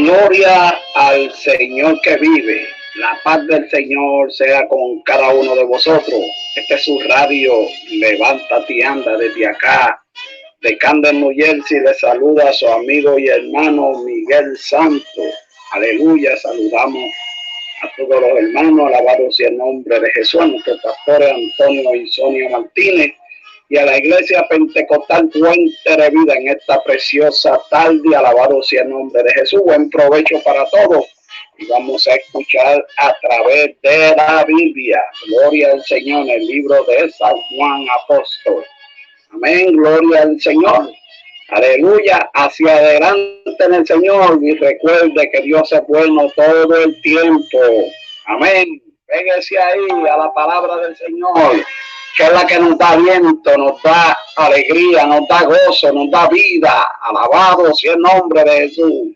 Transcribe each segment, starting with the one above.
Gloria al Señor que vive. La paz del Señor sea con cada uno de vosotros. Este es su radio Levántate y Anda desde acá, de Camden, New Jersey. Le saluda a su amigo y hermano Miguel Santos. Aleluya, saludamos a todos los hermanos, alabado sea el nombre de Jesús, a nuestros pastores Antonio y Sonia Martínez, y a la iglesia pentecostal Puente de Vida en esta preciosa tarde, alabado sea el nombre de Jesús. Buen provecho para todos, y vamos a escuchar a través de la Biblia, gloria al Señor, en el libro de San Juan Apóstol. Amén, gloria al Señor. Aleluya, hacia adelante en el Señor, y recuerde que Dios es bueno todo el tiempo. Amén. Pégase ahí a la palabra del Señor, que es la que nos da aliento, nos da alegría, nos da gozo, nos da vida. Alabado sea el nombre de Jesús.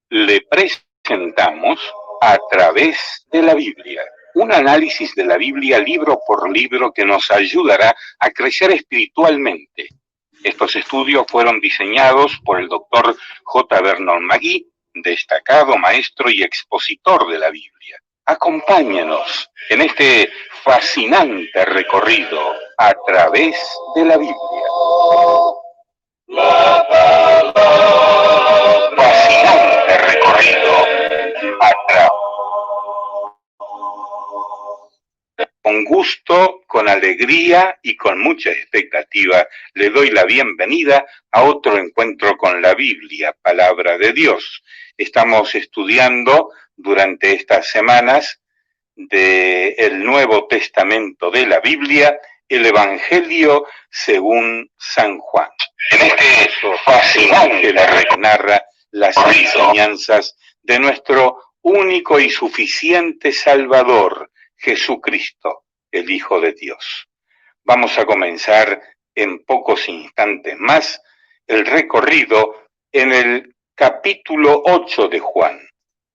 Le presentamos A través de la Biblia, un análisis de la Biblia libro por libro que nos ayudará a crecer espiritualmente. Estos estudios fueron diseñados por el Dr. J. Vernon McGee, destacado maestro y expositor de la Biblia. Acompáñenos en este fascinante recorrido a través de la Biblia. Fascinante recorrido a través. Con gusto, con alegría y con mucha expectativa, le doy la bienvenida a otro encuentro con la Biblia, Palabra de Dios. Estamos estudiando durante estas semanas del Nuevo Testamento de la Biblia, el Evangelio según San Juan. En este fascinante narra las enseñanzas de nuestro único y suficiente Salvador, Jesucristo, el Hijo de Dios. Vamos a comenzar en pocos instantes más el recorrido en el capítulo 8 de Juan,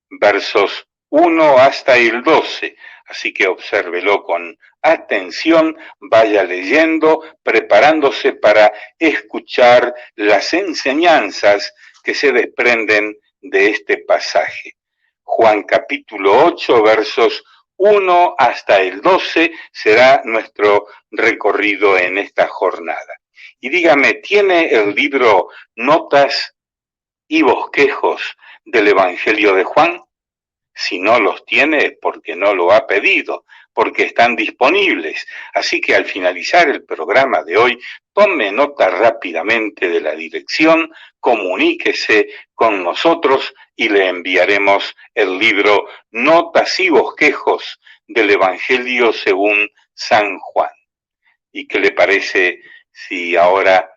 versos 1 hasta el 12, así que obsérvelo con atención, vaya leyendo, preparándose para escuchar las enseñanzas que se desprenden de este pasaje. Juan capítulo 8, versos 1 hasta el 12 será nuestro recorrido en esta jornada. Y dígame, ¿tiene el libro Notas y Bosquejos del Evangelio de Juan? Si no los tiene es porque no lo ha pedido, porque están disponibles. Así que al finalizar el programa de hoy, tome nota rápidamente de la dirección, comuníquese con nosotros y le enviaremos el libro Notas y Bosquejos del Evangelio según San Juan. ¿Y qué le parece si ahora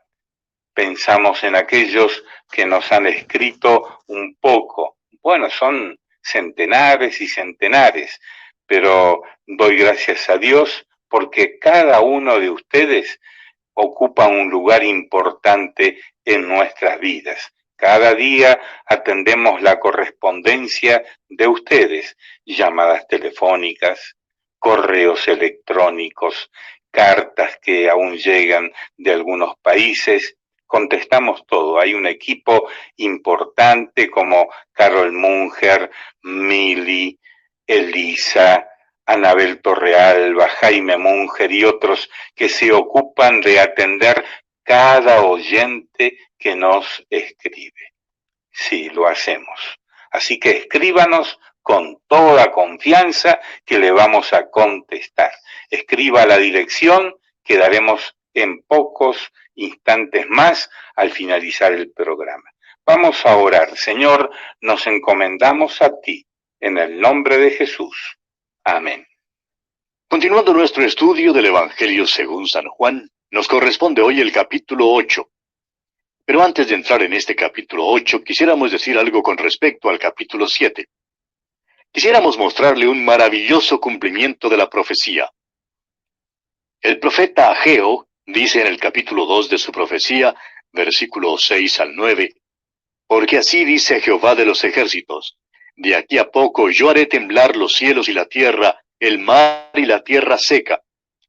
pensamos en aquellos que nos han escrito un poco? Bueno, son centenares y centenares, pero doy gracias a Dios porque cada uno de ustedes ocupa un lugar importante en nuestras vidas. Cada día atendemos la correspondencia de ustedes, llamadas telefónicas, correos electrónicos, cartas que aún llegan de algunos países. Contestamos todo. Hay un equipo importante como Carol Munger, Mili, Elisa, Anabel Torrealba, Jaime Munger y otros que se ocupan de atender cada oyente que nos escribe. Sí, lo hacemos. Así que escríbanos con toda confianza que le vamos a contestar. Escriba la dirección que daremos en pocos instantes más al finalizar el programa. Vamos a orar. Señor, nos encomendamos a ti, en el nombre de Jesús. Amén. Continuando nuestro estudio del Evangelio según San Juan, nos corresponde hoy el capítulo 8. Pero antes de entrar en este capítulo 8, quisiéramos decir algo con respecto al capítulo 7. Quisiéramos mostrarle un maravilloso cumplimiento de la profecía. El profeta Ageo dice en el capítulo 2 de su profecía, versículos 6 al 9, porque así dice Jehová de los ejércitos, de aquí a poco yo haré temblar los cielos y la tierra, el mar y la tierra seca,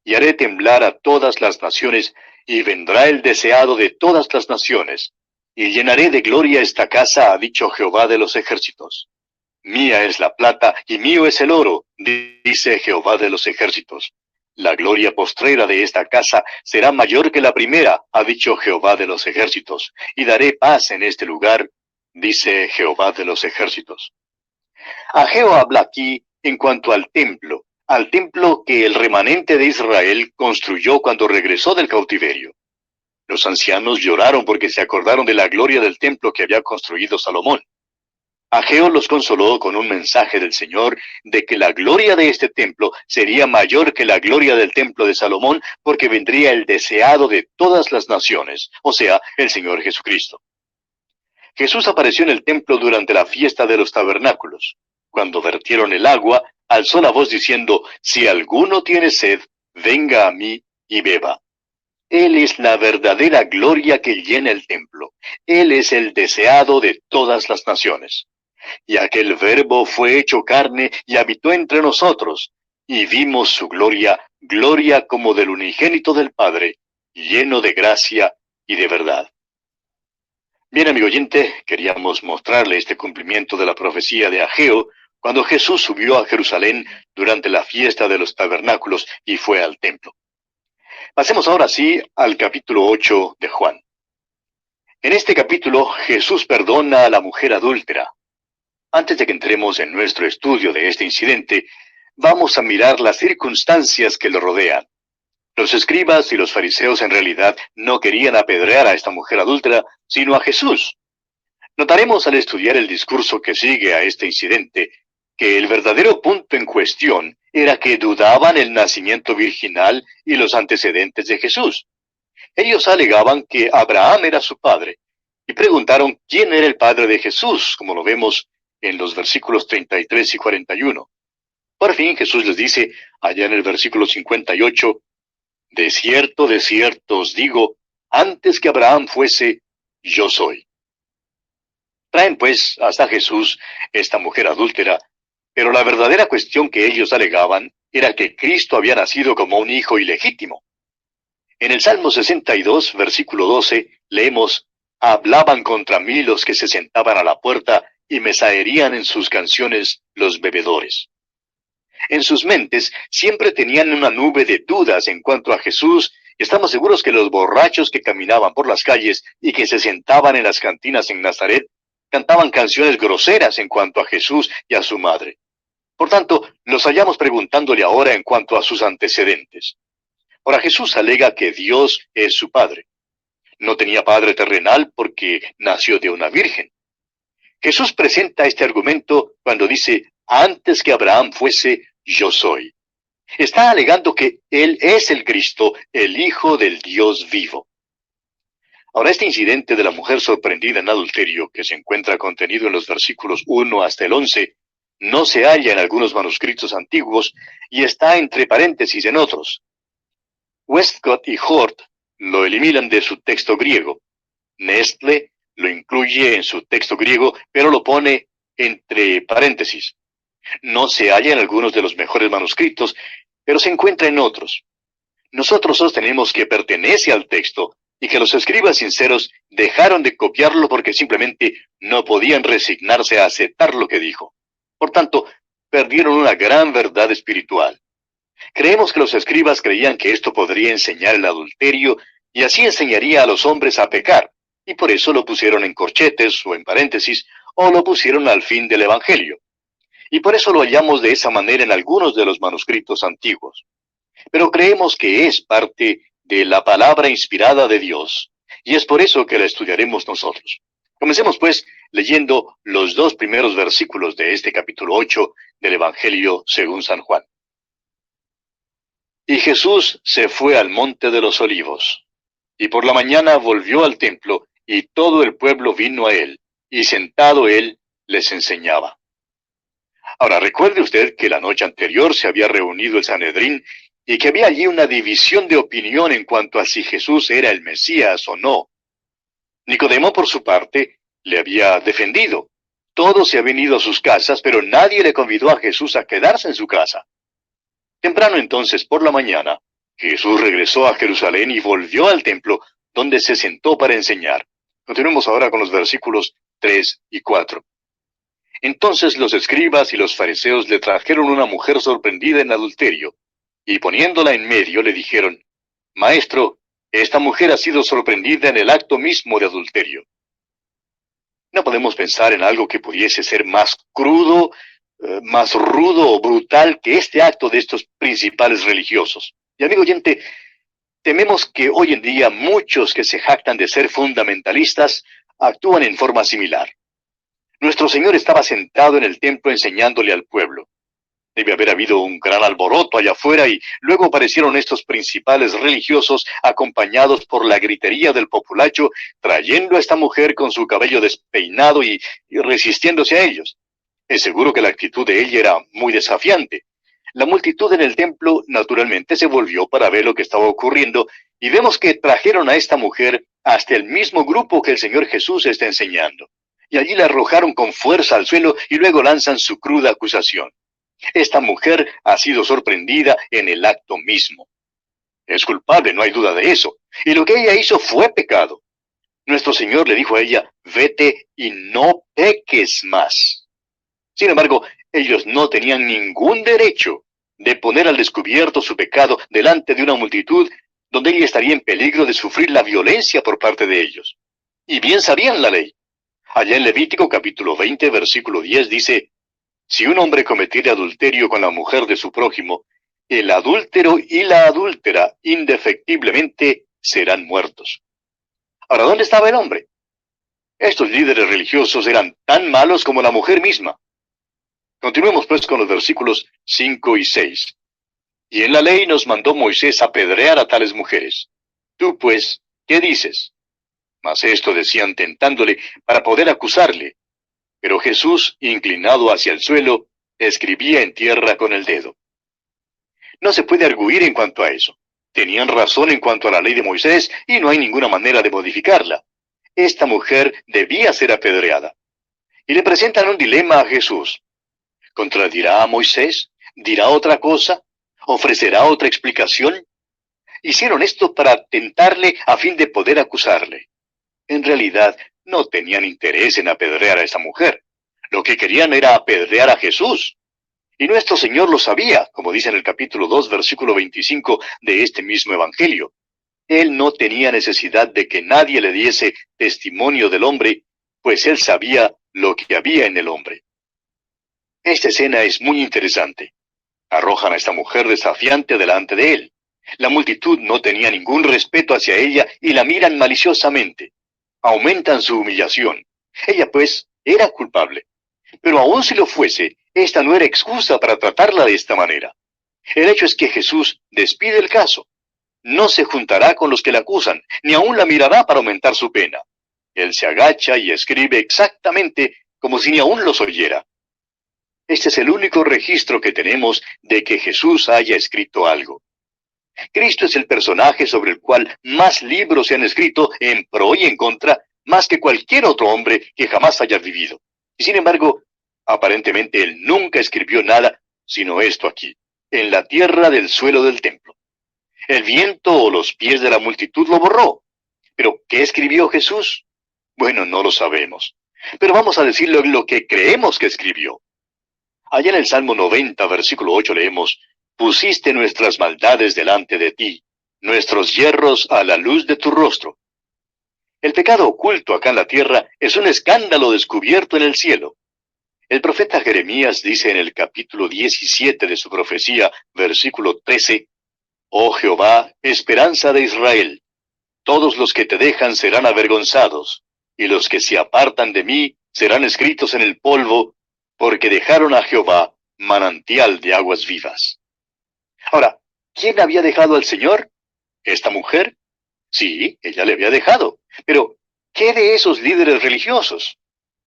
y haré temblar a todas las naciones, y vendrá el deseado de todas las naciones, y llenaré de gloria esta casa, ha dicho Jehová de los ejércitos. Mía es la plata, y mío es el oro, dice Jehová de los ejércitos. La gloria postrera de esta casa será mayor que la primera, ha dicho Jehová de los ejércitos, y daré paz en este lugar, dice Jehová de los ejércitos. Ageo habla aquí en cuanto al templo que el remanente de Israel construyó cuando regresó del cautiverio. Los ancianos lloraron porque se acordaron de la gloria del templo que había construido Salomón. Ageo los consoló con un mensaje del Señor de que la gloria de este templo sería mayor que la gloria del templo de Salomón, porque vendría el deseado de todas las naciones, o sea, el Señor Jesucristo. Jesús apareció en el templo durante la fiesta de los tabernáculos. Cuando vertieron el agua, alzó la voz diciendo, si alguno tiene sed, venga a mí y beba. Él es la verdadera gloria que llena el templo. Él es el deseado de todas las naciones. Y aquel Verbo fue hecho carne y habitó entre nosotros, y vimos su gloria, gloria como del unigénito del Padre, lleno de gracia y de verdad. Bien, amigo oyente, queríamos mostrarle este cumplimiento de la profecía de Ageo, cuando Jesús subió a Jerusalén durante la fiesta de los tabernáculos y fue al templo. Pasemos ahora sí al capítulo 8 de Juan. En este capítulo, Jesús perdona a la mujer adúltera. Antes de que entremos en nuestro estudio de este incidente, vamos a mirar las circunstancias que lo rodean. Los escribas y los fariseos en realidad no querían apedrear a esta mujer adúltera, sino a Jesús. Notaremos al estudiar el discurso que sigue a este incidente, que el verdadero punto en cuestión era que dudaban el nacimiento virginal y los antecedentes de Jesús. Ellos alegaban que Abraham era su padre, y preguntaron quién era el padre de Jesús, como lo vemos en los versículos 33 y 41. Por fin Jesús les dice, allá en el versículo 58, de cierto os digo, antes que Abraham fuese, yo soy. Traen pues hasta Jesús esta mujer adúltera, pero la verdadera cuestión que ellos alegaban era que Cristo había nacido como un hijo ilegítimo. En el Salmo 62, versículo 12, leemos, hablaban contra mí los que se sentaban a la puerta y me zaherían en sus canciones los bebedores. En sus mentes siempre tenían una nube de dudas en cuanto a Jesús, y estamos seguros que los borrachos que caminaban por las calles y que se sentaban en las cantinas en Nazaret, cantaban canciones groseras en cuanto a Jesús y a su madre. Por tanto, los hallamos preguntándole ahora en cuanto a sus antecedentes. Ahora Jesús alega que Dios es su Padre. No tenía padre terrenal porque nació de una virgen. Jesús presenta este argumento cuando dice, antes que Abraham fuese, yo soy. Está alegando que Él es el Cristo, el Hijo del Dios vivo. Ahora, este incidente de la mujer sorprendida en adulterio, que se encuentra contenido en los versículos 1 hasta el 11, no se halla en algunos manuscritos antiguos y está entre paréntesis en otros. Westcott y Hort lo eliminan de su texto griego. Nestle lo incluye en su texto griego, pero lo pone entre paréntesis. No se halla en algunos de los mejores manuscritos, pero se encuentra en otros. Nosotros sostenemos que pertenece al texto y que los escribas sinceros dejaron de copiarlo porque simplemente no podían resignarse a aceptar lo que dijo. Por tanto, perdieron una gran verdad espiritual. Creemos que los escribas creían que esto podría enseñar el adulterio y así enseñaría a los hombres a pecar, y por eso lo pusieron en corchetes o en paréntesis, o lo pusieron al fin del Evangelio. Y por eso lo hallamos de esa manera en algunos de los manuscritos antiguos. Pero creemos que es parte de la palabra inspirada de Dios, y es por eso que la estudiaremos nosotros. Comencemos pues leyendo los 2 primeros versículos de este capítulo 8 del Evangelio según San Juan. Y Jesús se fue al monte de los olivos, y por la mañana volvió al templo, y todo el pueblo vino a él, y sentado él les enseñaba. Ahora, recuerde usted que la noche anterior se había reunido el Sanedrín, y que había allí una división de opinión en cuanto a si Jesús era el Mesías o no. Nicodemo, por su parte, le había defendido. Todos se habían ido a sus casas, pero nadie le convidó a Jesús a quedarse en su casa. Temprano entonces por la mañana, Jesús regresó a Jerusalén y volvió al templo, donde se sentó para enseñar. Continuemos ahora con los versículos 3 y 4. Entonces los escribas y los fariseos le trajeron una mujer sorprendida en adulterio, y poniéndola en medio le dijeron, Maestro, esta mujer ha sido sorprendida en el acto mismo de adulterio. No podemos pensar en algo que pudiese ser más crudo, más rudo o brutal que este acto de estos principales religiosos. Y amigo oyente, tememos que hoy en día muchos que se jactan de ser fundamentalistas actúan en forma similar. Nuestro Señor estaba sentado en el templo enseñándole al pueblo. Debe haber habido un gran alboroto allá afuera y luego aparecieron estos principales religiosos acompañados por la gritería del populacho, trayendo a esta mujer con su cabello despeinado y resistiéndose a ellos. Es seguro que la actitud de ella era muy desafiante. La multitud en el templo naturalmente se volvió para ver lo que estaba ocurriendo y vemos que trajeron a esta mujer hasta el mismo grupo que el Señor Jesús está enseñando. Y allí la arrojaron con fuerza al suelo y luego lanzan su cruda acusación. Esta mujer ha sido sorprendida en el acto mismo. Es culpable, no hay duda de eso. Y lo que ella hizo fue pecado. Nuestro Señor le dijo a ella, vete y no peques más. Sin embargo, ellos no tenían ningún derecho de poner al descubierto su pecado delante de una multitud donde ella estaría en peligro de sufrir la violencia por parte de ellos. Y bien sabían la ley. Allá en Levítico capítulo 20, versículo 10 dice, si un hombre cometiere adulterio con la mujer de su prójimo, el adúltero y la adúltera indefectiblemente serán muertos. Ahora, ¿dónde estaba el hombre? Estos líderes religiosos eran tan malos como la mujer misma. Continuemos pues con los versículos 5 y 6. Y en la ley nos mandó Moisés apedrear a tales mujeres. Tú pues, ¿qué dices? Mas esto decían tentándole para poder acusarle. Pero Jesús, inclinado hacia el suelo, escribía en tierra con el dedo. No se puede arguir en cuanto a eso. Tenían razón en cuanto a la ley de Moisés y no hay ninguna manera de modificarla. Esta mujer debía ser apedreada. Y le presentan un dilema a Jesús. ¿Contradirá a Moisés? ¿Dirá otra cosa? ¿Ofrecerá otra explicación? Hicieron esto para tentarle a fin de poder acusarle. En realidad, no tenían interés en apedrear a esa mujer. Lo que querían era apedrear a Jesús. Y nuestro Señor lo sabía, como dice en el capítulo 2, versículo 25 de este mismo Evangelio. Él no tenía necesidad de que nadie le diese testimonio del hombre, pues él sabía lo que había en el hombre. Esta escena es muy interesante. Arrojan a esta mujer desafiante delante de él. La multitud no tenía ningún respeto hacia ella y la miran maliciosamente. Aumentan su humillación. Ella, pues, era culpable. Pero aun si lo fuese, esta no era excusa para tratarla de esta manera. El hecho es que Jesús despide el caso. No se juntará con los que la acusan, ni aun la mirará para aumentar su pena. Él se agacha y escribe exactamente como si ni aun los oyera. Este es el único registro que tenemos de que Jesús haya escrito algo. Cristo es el personaje sobre el cual más libros se han escrito en pro y en contra, más que cualquier otro hombre que jamás haya vivido. Y sin embargo, aparentemente él nunca escribió nada, sino esto aquí, en la tierra del suelo del templo. El viento o los pies de la multitud lo borró. ¿Pero qué escribió Jesús? Bueno, no lo sabemos. Pero vamos a decirle lo que creemos que escribió. Allá en el Salmo 90, versículo 8 leemos, pusiste nuestras maldades delante de ti, nuestros yerros a la luz de tu rostro. El pecado oculto acá en la tierra es un escándalo descubierto en el cielo. El profeta Jeremías dice en el capítulo 17 de su profecía, versículo 13, Oh Jehová, esperanza de Israel, todos los que te dejan serán avergonzados, y los que se apartan de mí serán escritos en el polvo, porque dejaron a Jehová manantial de aguas vivas. Ahora, ¿quién había dejado al Señor? ¿Esta mujer? Sí, ella le había dejado. Pero, ¿qué de esos líderes religiosos?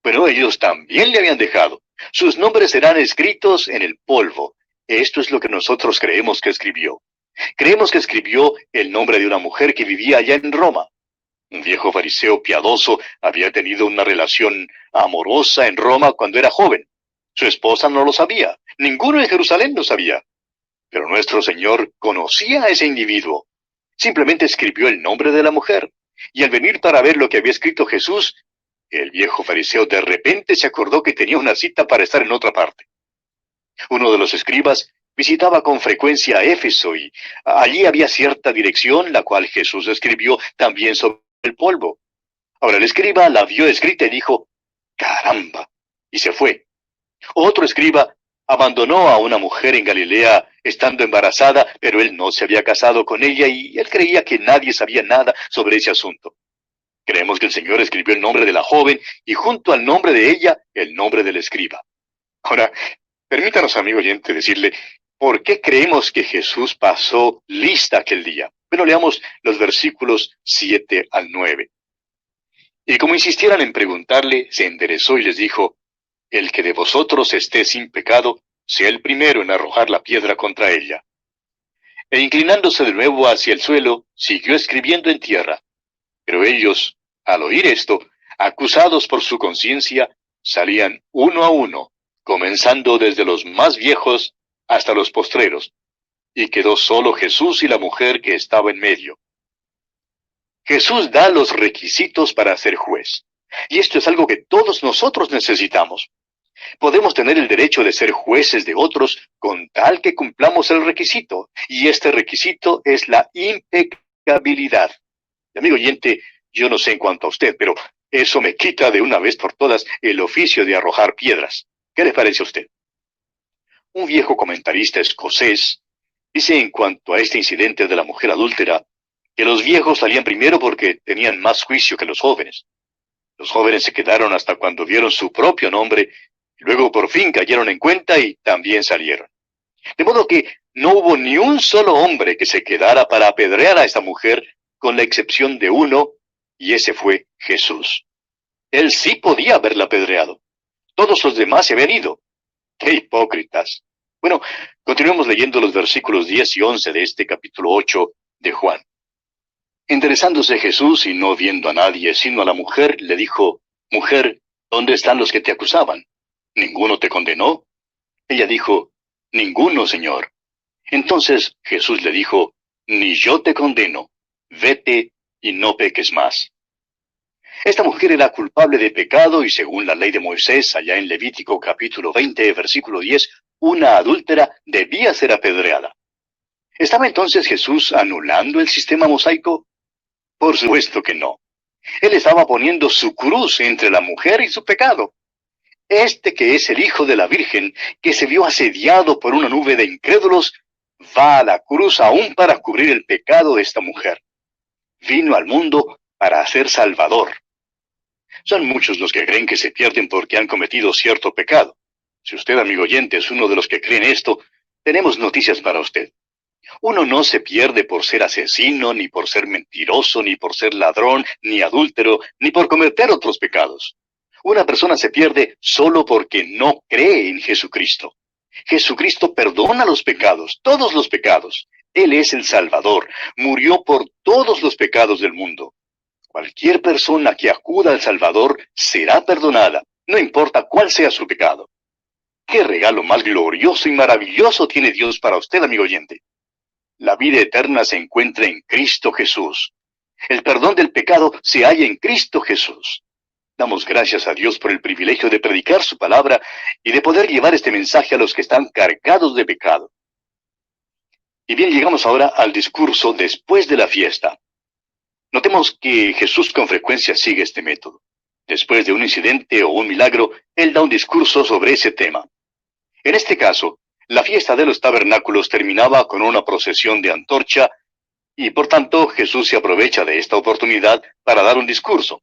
Bueno, ellos también le habían dejado. Sus nombres serán escritos en el polvo. Esto es lo que nosotros creemos que escribió. Creemos que escribió el nombre de una mujer que vivía allá en Roma. Un viejo fariseo piadoso había tenido una relación amorosa en Roma cuando era joven. Su esposa no lo sabía. Ninguno en Jerusalén lo sabía. Pero nuestro Señor conocía a ese individuo. Simplemente escribió el nombre de la mujer. Y al venir para ver lo que había escrito Jesús, el viejo fariseo de repente se acordó que tenía una cita para estar en otra parte. Uno de los escribas visitaba con frecuencia a Éfeso y allí había cierta dirección, la cual Jesús escribió también sobre el polvo. Ahora el escriba la vio escrita y dijo, «¡Caramba!» y se fue. Otro escriba abandonó a una mujer en Galilea estando embarazada, pero él no se había casado con ella y él creía que nadie sabía nada sobre ese asunto. Creemos que el Señor escribió el nombre de la joven y junto al nombre de ella, el nombre del escriba. Ahora, permítanos, amigo oyente, decirle, ¿por qué creemos que Jesús pasó lista aquel día? Bueno, leamos los versículos 7 al 9. Y como insistieran en preguntarle, se enderezó y les dijo, «El que de vosotros esté sin pecado, sea el primero en arrojar la piedra contra ella». E inclinándose de nuevo hacia el suelo, siguió escribiendo en tierra. Pero ellos, al oír esto, acusados por su conciencia, salían uno a uno, comenzando desde los más viejos hasta los postreros, y quedó solo Jesús y la mujer que estaba en medio. Jesús da los requisitos para ser juez. Y esto es algo que todos nosotros necesitamos. Podemos tener el derecho de ser jueces de otros con tal que cumplamos el requisito. Y este requisito es la impecabilidad. Y, amigo oyente, yo no sé en cuanto a usted, pero eso me quita de una vez por todas el oficio de arrojar piedras. ¿Qué le parece a usted? Un viejo comentarista escocés dice en cuanto a este incidente de la mujer adúltera, que los viejos salían primero porque tenían más juicio que los jóvenes. Los jóvenes se quedaron hasta cuando vieron su propio nombre, y luego por fin cayeron en cuenta y también salieron. De modo que no hubo ni un solo hombre que se quedara para apedrear a esta mujer, con la excepción de uno, y ese fue Jesús. Él sí podía haberla apedreado. Todos los demás se habían ido. ¡Qué hipócritas! Bueno, continuemos leyendo los versículos 10 y 11 de este capítulo 8 de Juan. Enderezándose Jesús y no viendo a nadie sino a la mujer, le dijo, «Mujer, ¿dónde están los que te acusaban? ¿Ninguno te condenó?» Ella dijo, «Ninguno, Señor». Entonces Jesús le dijo, «Ni yo te condeno. Vete y no peques más». Esta mujer era culpable de pecado y según la ley de Moisés, allá en Levítico capítulo 20, versículo 10, una adúltera debía ser apedreada. ¿Estaba entonces Jesús anulando el sistema mosaico? Por supuesto que no. Él estaba poniendo su cruz entre la mujer y su pecado. Este que es el Hijo de la Virgen, que se vio asediado por una nube de incrédulos, va a la cruz aún para cubrir el pecado de esta mujer. Vino al mundo para ser Salvador. Son muchos los que creen que se pierden porque han cometido cierto pecado. Si usted, amigo oyente, es uno de los que creen esto, tenemos noticias para usted. Uno no se pierde por ser asesino, ni por ser mentiroso, ni por ser ladrón, ni adúltero, ni por cometer otros pecados. Una persona se pierde solo porque no cree en Jesucristo. Jesucristo perdona los pecados, todos los pecados. Él es el Salvador, murió por todos los pecados del mundo. Cualquier persona que acuda al Salvador será perdonada, no importa cuál sea su pecado. ¡Qué regalo más glorioso y maravilloso tiene Dios para usted, amigo oyente! La vida eterna se encuentra en Cristo Jesús. El perdón del pecado se halla en Cristo Jesús. Damos gracias a Dios por el privilegio de predicar su palabra y de poder llevar este mensaje a los que están cargados de pecado. Y bien, llegamos ahora al discurso después de la fiesta. Notemos que Jesús con frecuencia sigue este método. Después de un incidente o un milagro, Él da un discurso sobre ese tema. En este caso, la fiesta de los tabernáculos terminaba con una procesión de antorcha y por tanto Jesús se aprovecha de esta oportunidad para dar un discurso.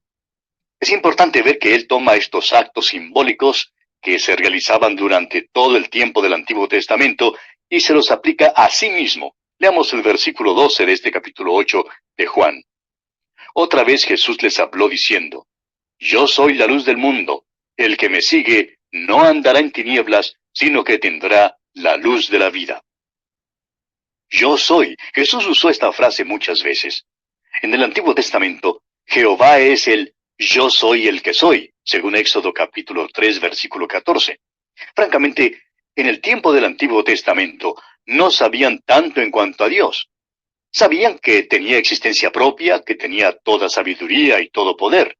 Es importante ver que Él toma estos actos simbólicos que se realizaban durante todo el tiempo del Antiguo Testamento y se los aplica a sí mismo. Leamos el versículo 12 de este capítulo 8 de Juan. Otra vez Jesús les habló diciendo, «Yo soy la luz del mundo. El que me sigue no andará en tinieblas, sino que tendrá la luz de la vida». Yo soy. Jesús usó esta frase muchas veces. En el Antiguo Testamento, Jehová es el «Yo soy el que soy», según Éxodo capítulo 3, versículo 14. Francamente, En el tiempo del Antiguo Testamento no sabían tanto en cuanto a Dios. Sabían que tenía existencia propia, que tenía toda sabiduría y todo poder.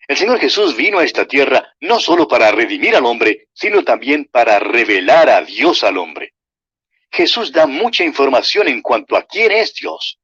El Señor Jesús vino a esta tierra no solo para redimir al hombre, sino también para revelar a Dios al hombre. Jesús da mucha información en cuanto a quién es Dios.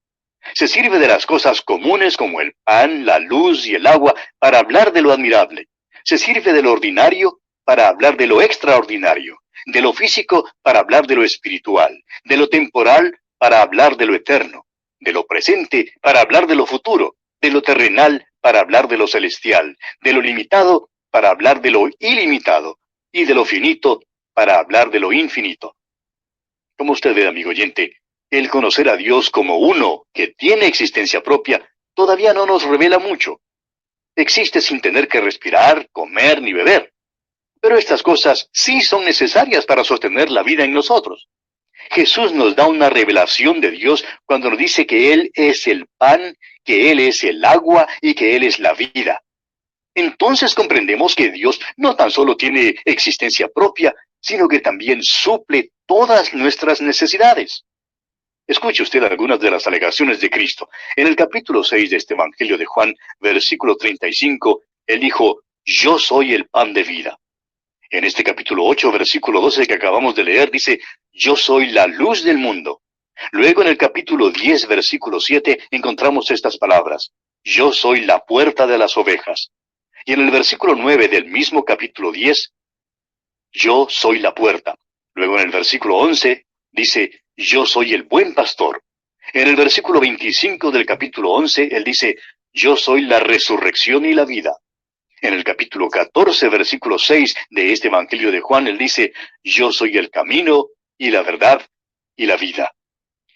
Se sirve de las cosas comunes como el pan, la luz y el agua para hablar de lo admirable. Se sirve de lo ordinario para hablar de lo extraordinario, de lo físico para hablar de lo espiritual, de lo temporal para hablar de lo eterno, de lo presente para hablar de lo futuro, de lo terrenal para hablar de lo celestial, de lo limitado para hablar de lo ilimitado y de lo finito para hablar de lo infinito. Como usted ve, amigo oyente, el conocer a Dios como uno que tiene existencia propia todavía no nos revela mucho. Existe sin tener que respirar, comer ni beber. Pero estas cosas sí son necesarias para sostener la vida en nosotros. Jesús nos da una revelación de Dios cuando nos dice que Él es el pan, que Él es el agua y que Él es la vida. Entonces comprendemos que Dios no tan solo tiene existencia propia, sino que también suple todas nuestras necesidades. Escuche usted algunas de las alegaciones de Cristo. En el capítulo 6 de este Evangelio de Juan, versículo 35, Él dijo, yo soy el pan de vida. En este capítulo 8, versículo 12 que acabamos de leer, dice, yo soy la luz del mundo. Luego en el capítulo 10, versículo 7, encontramos estas palabras, yo soy la puerta de las ovejas. Y en el versículo 9 del mismo capítulo 10, yo soy la puerta. Luego en el versículo 11, dice, yo soy el buen pastor. En el versículo 25 del capítulo 11, él dice, yo soy la resurrección y la vida. En el capítulo 14, versículo 6 de este Evangelio de Juan, él dice, yo soy el camino y la verdad y la vida.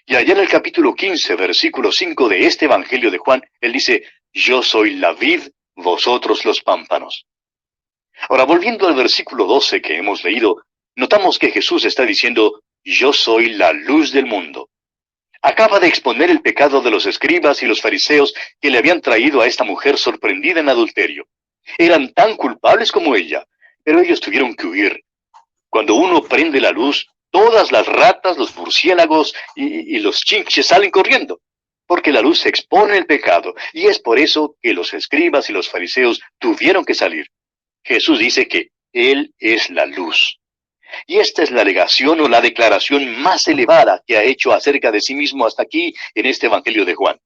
Y allá en el capítulo 15, versículo 5 de este Evangelio de Juan, él dice, yo soy la vid, vosotros los pámpanos. Ahora, volviendo al versículo 12 que hemos leído, notamos que Jesús está diciendo, yo soy la luz del mundo. Acaba de exponer el pecado de los escribas y los fariseos que le habían traído a esta mujer sorprendida en adulterio. Eran tan culpables como ella, pero ellos tuvieron que huir. Cuando uno prende la luz, todas las ratas, los murciélagos y los chinches salen corriendo, porque la luz expone el pecado, y es por eso que los escribas y los fariseos tuvieron que salir. Jesús dice que Él es la luz. Y esta es la alegación o la declaración más elevada que ha hecho acerca de sí mismo hasta aquí en este Evangelio de Juan.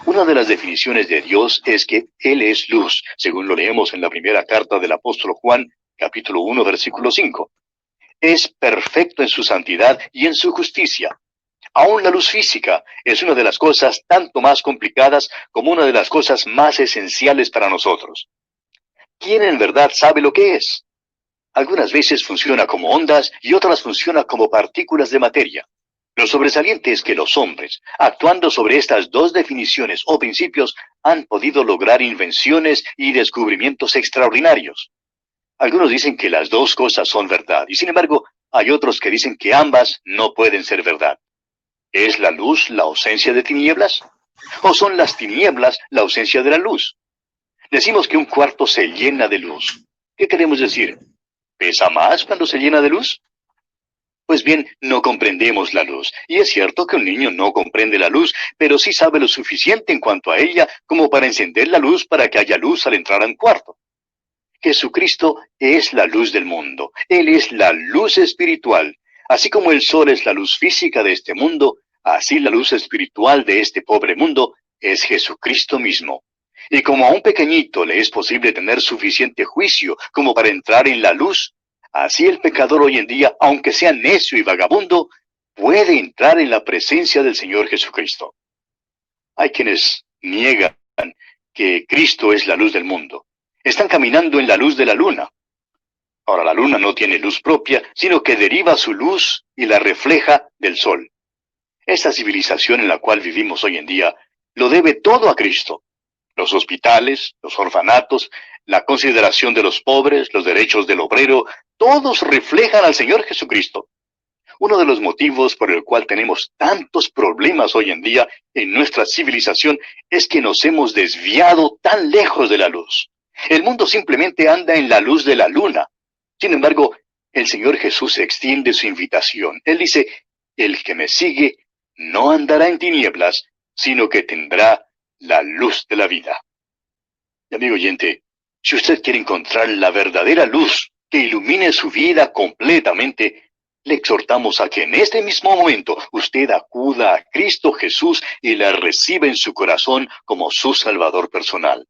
Una de las definiciones de Dios es que Él es luz, según lo leemos en la primera carta del apóstol Juan, capítulo 1, versículo 5. Es perfecto en su santidad y en su justicia. Aún la luz física es una de las cosas tanto más complicadas como una de las cosas más esenciales para nosotros. ¿Quién en verdad sabe lo que es? Algunas veces funciona como ondas y otras funciona como partículas de materia. Lo sobresaliente es que los hombres, actuando sobre estas dos definiciones o principios, han podido lograr invenciones y descubrimientos extraordinarios. Algunos dicen que las dos cosas son verdad, y sin embargo, hay otros que dicen que ambas no pueden ser verdad. ¿Es la luz la ausencia de tinieblas? ¿O son las tinieblas la ausencia de la luz? Decimos que un cuarto se llena de luz. ¿Qué queremos decir? ¿Pesa más cuando se llena de luz? Pues bien, no comprendemos la luz. Y es cierto que un niño no comprende la luz, pero sí sabe lo suficiente en cuanto a ella como para encender la luz para que haya luz al entrar a un cuarto. Jesucristo es la luz del mundo. Él es la luz espiritual. Así como el sol es la luz física de este mundo, así la luz espiritual de este pobre mundo es Jesucristo mismo. Y como a un pequeñito le es posible tener suficiente juicio como para entrar en la luz, así el pecador hoy en día, aunque sea necio y vagabundo, puede entrar en la presencia del Señor Jesucristo. Hay quienes niegan que Cristo es la luz del mundo. Están caminando en la luz de la luna. Ahora, la luna no tiene luz propia, sino que deriva su luz y la refleja del sol. Esta civilización en la cual vivimos hoy en día lo debe todo a Cristo. Los hospitales, los orfanatos, la consideración de los pobres, los derechos del obrero, todos reflejan al Señor Jesucristo. Uno de los motivos por el cual tenemos tantos problemas hoy en día en nuestra civilización es que nos hemos desviado tan lejos de la luz. El mundo simplemente anda en la luz de la luna. Sin embargo, el Señor Jesús extiende su invitación. Él dice, el que me sigue no andará en tinieblas, sino que tendrá la luz de la vida. Y amigo oyente, si usted quiere encontrar la verdadera luz que ilumine su vida completamente, le exhortamos a que en este mismo momento usted acuda a Cristo Jesús y la reciba en su corazón como su Salvador personal.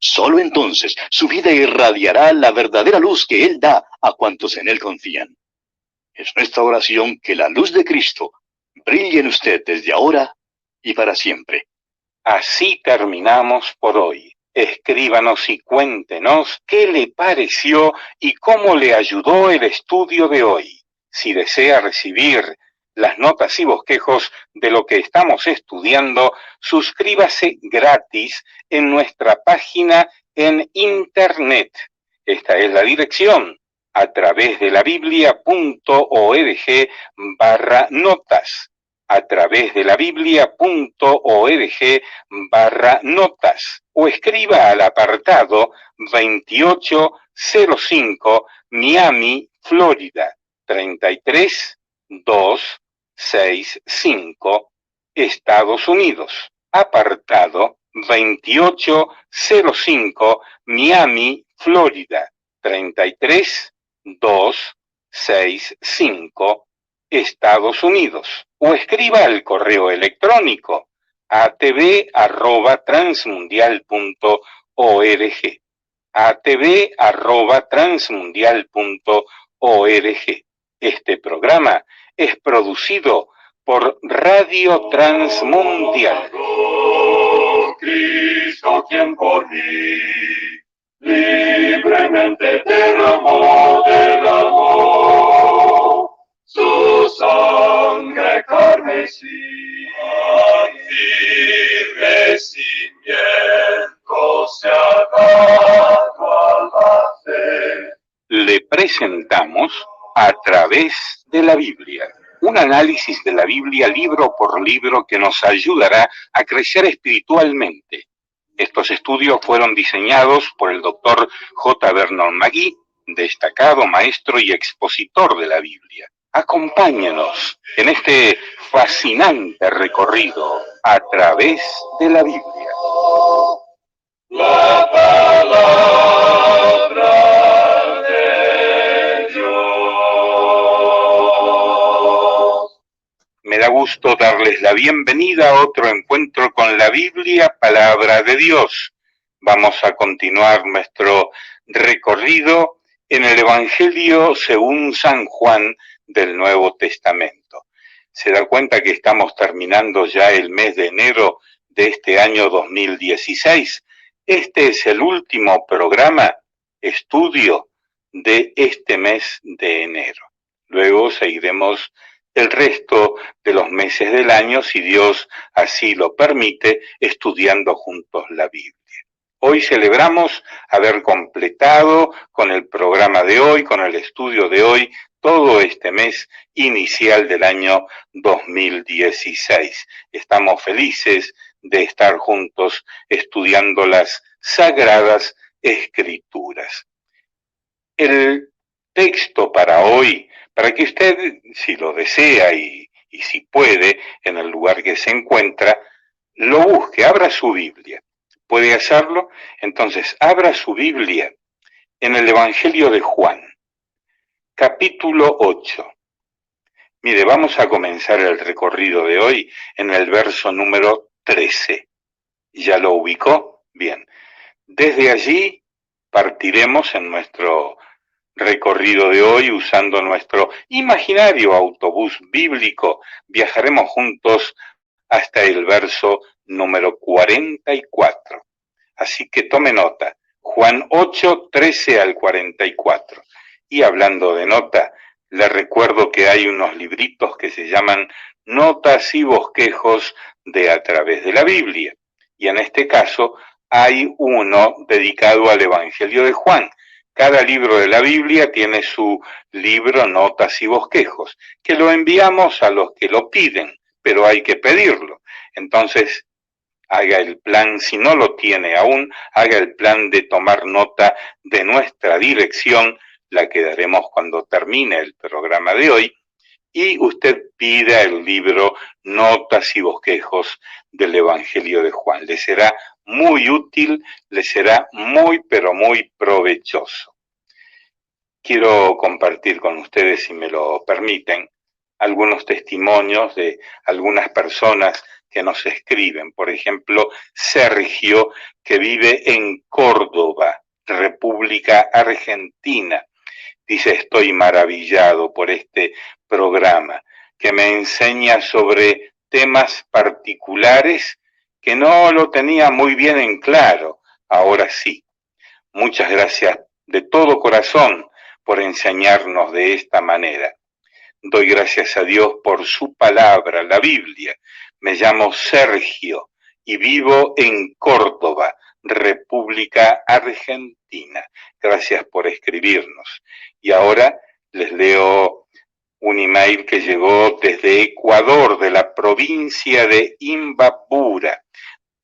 Solo entonces su vida irradiará la verdadera luz que Él da a cuantos en Él confían. Es nuestra oración que la luz de Cristo brille en usted desde ahora y para siempre. Así terminamos por hoy. Escríbanos y cuéntenos qué le pareció y cómo le ayudó el estudio de hoy. Si desea recibir las notas y bosquejos de lo que estamos estudiando, suscríbase gratis en nuestra página en Internet. Esta es la dirección: a través de la biblia.org/notas. A través de la biblia.org/notas, o escriba al apartado 2805 Miami, Florida 33265, Estados Unidos. Apartado 2805 Miami, Florida 33265, Estados Unidos. O escriba al correo electrónico atv@transmundial.org. atv@transmundial.org. Este programa es producido por Radio Transmundial. Cristo, quien por mí libremente derramó su sangre carmesí. Así recimiento se ha dado a la fe. Le presentamos A través de la Biblia, un análisis de la Biblia libro por libro que nos ayudará a crecer espiritualmente. Estos estudios fueron diseñados por el Dr. J. Vernon McGee, destacado maestro y expositor de la Biblia. Acompáñenos en este fascinante recorrido a través de la Biblia. La palabra de Dios. Me da gusto darles la bienvenida a otro encuentro con la Biblia, palabra de Dios. Vamos a continuar nuestro recorrido en el Evangelio según San Juan del Nuevo Testamento. Se da cuenta que estamos terminando ya el mes de enero de este año 2016. Este es el último programa, estudio de este mes de enero. Luego seguiremos el resto de los meses del año, si Dios así lo permite, estudiando juntos la Biblia. Hoy celebramos haber completado con el programa de hoy, con el estudio de hoy, todo este mes inicial del año 2016. Estamos felices de estar juntos estudiando las Sagradas Escrituras. El texto para hoy, para que usted, si lo desea y si puede, en el lugar que se encuentra, lo busque, abra su Biblia. ¿Puede hacerlo? Entonces, abra su Biblia en el Evangelio de Juan, capítulo 8. Mire, vamos a comenzar el recorrido de hoy en el verso número 13. ¿Ya lo ubicó? Bien. Desde allí partiremos en nuestro recorrido de hoy usando nuestro imaginario autobús bíblico. Viajaremos juntos hasta el verso número 44. Así que tome nota. Juan 8, 13 al 44. Y hablando de nota, le recuerdo que hay unos libritos que se llaman Notas y Bosquejos de A través de la Biblia. Y en este caso hay uno dedicado al Evangelio de Juan. Cada libro de la Biblia tiene su libro Notas y Bosquejos, que lo enviamos a los que lo piden, pero hay que pedirlo. Entonces, haga el plan, si no lo tiene aún, haga el plan de tomar nota de nuestra dirección, la que daremos cuando termine el programa de hoy, y usted pida el libro Notas y Bosquejos del Evangelio de Juan. Le será muy útil, le será muy, pero muy provechoso. Quiero compartir con ustedes, si me lo permiten, algunos testimonios de algunas personas que nos escriben. Por ejemplo, Sergio, que vive en Córdoba, República Argentina. Dice: estoy maravillado por este programa que me enseña sobre temas particulares que no lo tenía muy bien en claro. Ahora sí. Muchas gracias de todo corazón por enseñarnos de esta manera. Doy gracias a Dios por su palabra, la Biblia. Me llamo Sergio y vivo en Córdoba, República Argentina. Gracias por escribirnos. Y ahora les leo un email que llegó desde Ecuador, de la provincia de Imbabura.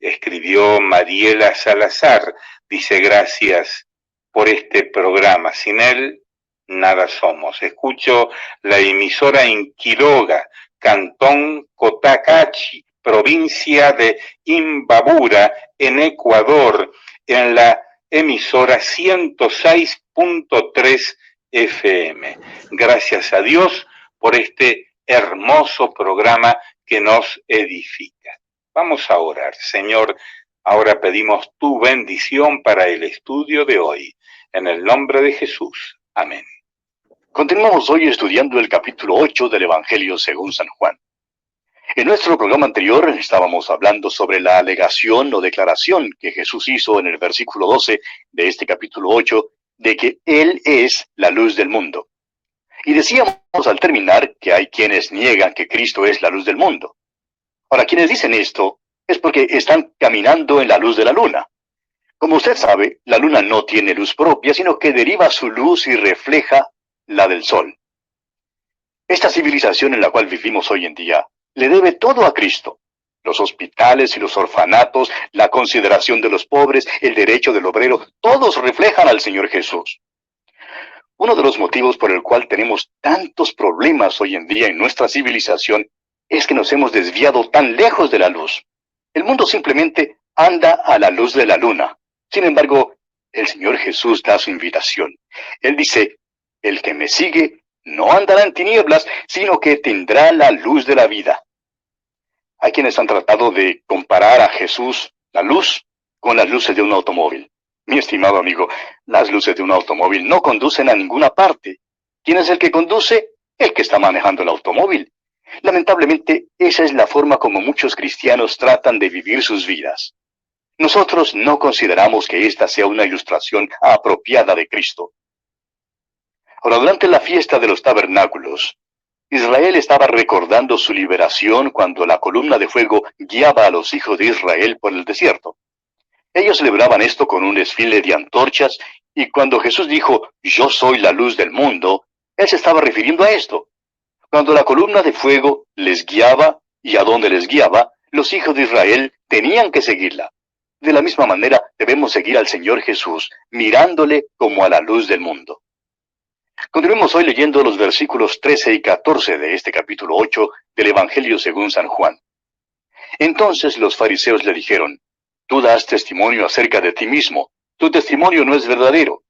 Escribió Mariela Salazar. Dice: gracias por este programa. Sin él, nada somos. Escucho la emisora en Quiroga, Cantón Cotacachi, provincia de Imbabura, en Ecuador, en la emisora 106.3 FM. Gracias a Dios por este hermoso programa que nos edifica. Vamos a orar. Señor, ahora pedimos tu bendición para el estudio de hoy. En el nombre de Jesús. Amén. Continuamos hoy estudiando el capítulo 8 del Evangelio según San Juan. En nuestro programa anterior estábamos hablando sobre la alegación o declaración que Jesús hizo en el versículo 12 de este capítulo 8 de que Él es la luz del mundo. Y decíamos al terminar que hay quienes niegan que Cristo es la luz del mundo. Ahora, quienes dicen esto es porque están caminando en la luz de la luna. Como usted sabe, la luna no tiene luz propia, sino que deriva su luz y refleja la del sol. Esta civilización en la cual vivimos hoy en día le debe todo a Cristo. Los hospitales y los orfanatos, la consideración de los pobres, el derecho del obrero, todos reflejan al Señor Jesús. Uno de los motivos por el cual tenemos tantos problemas hoy en día en nuestra civilización es que nos hemos desviado tan lejos de la luz. El mundo simplemente anda a la luz de la luna. Sin embargo, el Señor Jesús da su invitación. Él dice: el que me sigue no andará en tinieblas, sino que tendrá la luz de la vida. Hay quienes han tratado de comparar a Jesús, la luz, con las luces de un automóvil. Mi estimado amigo, las luces de un automóvil no conducen a ninguna parte. ¿Quién es el que conduce? El que está manejando el automóvil. Lamentablemente, esa es la forma como muchos cristianos tratan de vivir sus vidas. Nosotros no consideramos que esta sea una ilustración apropiada de Cristo. Ahora, durante la fiesta de los tabernáculos, Israel estaba recordando su liberación cuando la columna de fuego guiaba a los hijos de Israel por el desierto. Ellos celebraban esto con un desfile de antorchas, y cuando Jesús dijo: yo soy la luz del mundo, Él se estaba refiriendo a esto. Cuando la columna de fuego les guiaba, y a donde les guiaba, los hijos de Israel tenían que seguirla. De la misma manera debemos seguir al Señor Jesús, mirándole como a la luz del mundo. Continuemos hoy leyendo los versículos 13 y 14 de este capítulo 8 del Evangelio según San Juan. Entonces los fariseos le dijeron: tú das testimonio acerca de ti mismo, tu testimonio no es verdadero.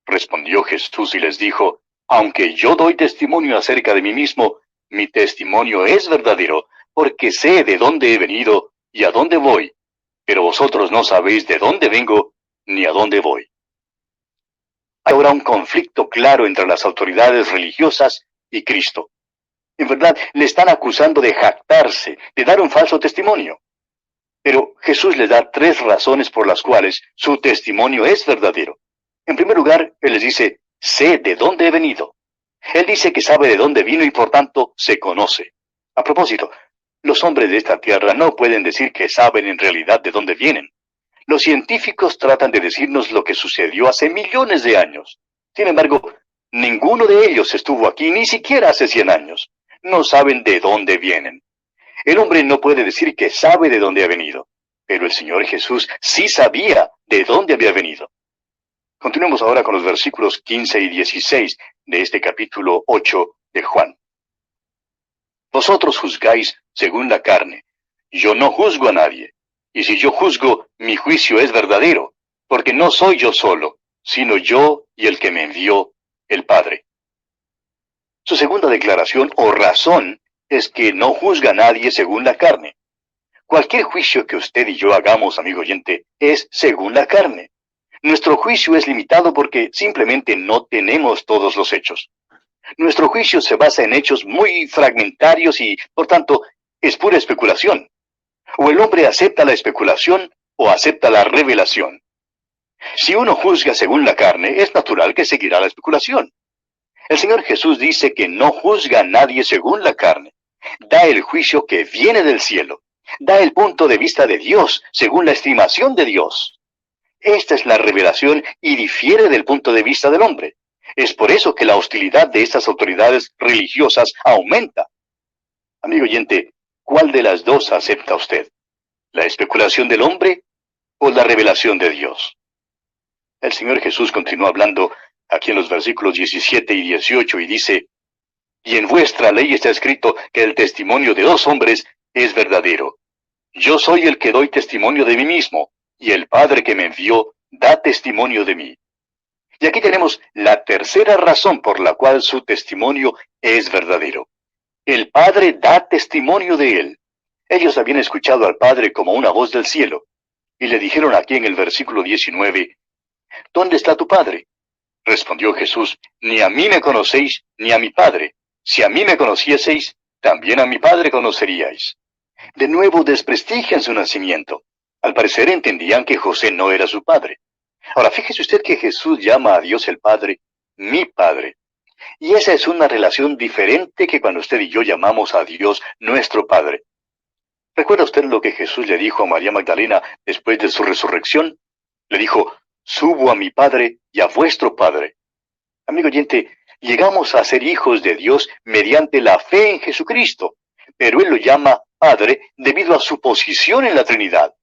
Respondió Jesús y les dijo: aunque yo doy testimonio acerca de mí mismo, mi testimonio es verdadero, porque sé de dónde he venido y a dónde voy, pero vosotros no sabéis de dónde vengo ni a dónde voy. Hay ahora un conflicto claro entre las autoridades religiosas y Cristo. En verdad, le están acusando de jactarse, de dar un falso testimonio. Pero Jesús les da 3 razones por las cuales su testimonio es verdadero. En primer lugar, Él les dice: sé de dónde he venido. Él dice que sabe de dónde vino y por tanto se conoce. A propósito, los hombres de esta tierra no pueden decir que saben en realidad de dónde vienen. Los científicos tratan de decirnos lo que sucedió hace millones de años. Sin embargo, ninguno de ellos estuvo aquí ni siquiera hace 100 años. No saben de dónde vienen. El hombre no puede decir que sabe de dónde ha venido, pero el Señor Jesús sí sabía de dónde había venido. Continuemos ahora con los versículos 15 y 16 de este capítulo 8 de Juan. Vosotros juzgáis según la carne. Yo no juzgo a nadie. Y si yo juzgo, mi juicio es verdadero, porque no soy yo solo, sino yo y el que me envió, el Padre. Su segunda declaración o razón es que no juzga a nadie según la carne. Cualquier juicio que usted y yo hagamos, amigo oyente, es según la carne. Nuestro juicio es limitado porque simplemente no tenemos todos los hechos. Nuestro juicio se basa en hechos muy fragmentarios y, por tanto, es pura especulación. O el hombre acepta la especulación o acepta la revelación. Si uno juzga según la carne, es natural que seguirá la especulación. El Señor Jesús dice que no juzga a nadie según la carne. Da el juicio que viene del cielo. Da el punto de vista de Dios según la estimación de Dios. Esta es la revelación y difiere del punto de vista del hombre. Es por eso que la hostilidad de estas autoridades religiosas aumenta. Amigo oyente, ¿cuál de las dos acepta usted? ¿La especulación del hombre o la revelación de Dios? El Señor Jesús continúa hablando aquí en los versículos 17 y 18 y dice, y en vuestra ley está escrito que el testimonio de dos hombres es verdadero. Yo soy el que doy testimonio de mí mismo, y el Padre que me envió da testimonio de mí. Y aquí tenemos la tercera razón por la cual su testimonio es verdadero. El Padre da testimonio de él. Ellos habían escuchado al Padre como una voz del cielo, y le dijeron aquí en el versículo 19, ¿dónde está tu Padre? Respondió Jesús, ni a mí me conocéis, ni a mi Padre. Si a mí me conocieseis, también a mi Padre conoceríais. De nuevo desprestigian su nacimiento. Al parecer entendían que José no era su padre. Ahora fíjese usted que Jesús llama a Dios el Padre, mi Padre. Y esa es una relación diferente que cuando usted y yo llamamos a Dios nuestro Padre. ¿Recuerda usted lo que Jesús le dijo a María Magdalena después de su resurrección? Le dijo, subo a mi Padre y a vuestro Padre. Amigo oyente, llegamos a ser hijos de Dios mediante la fe en Jesucristo, pero Él lo llama Padre debido a su posición en la Trinidad.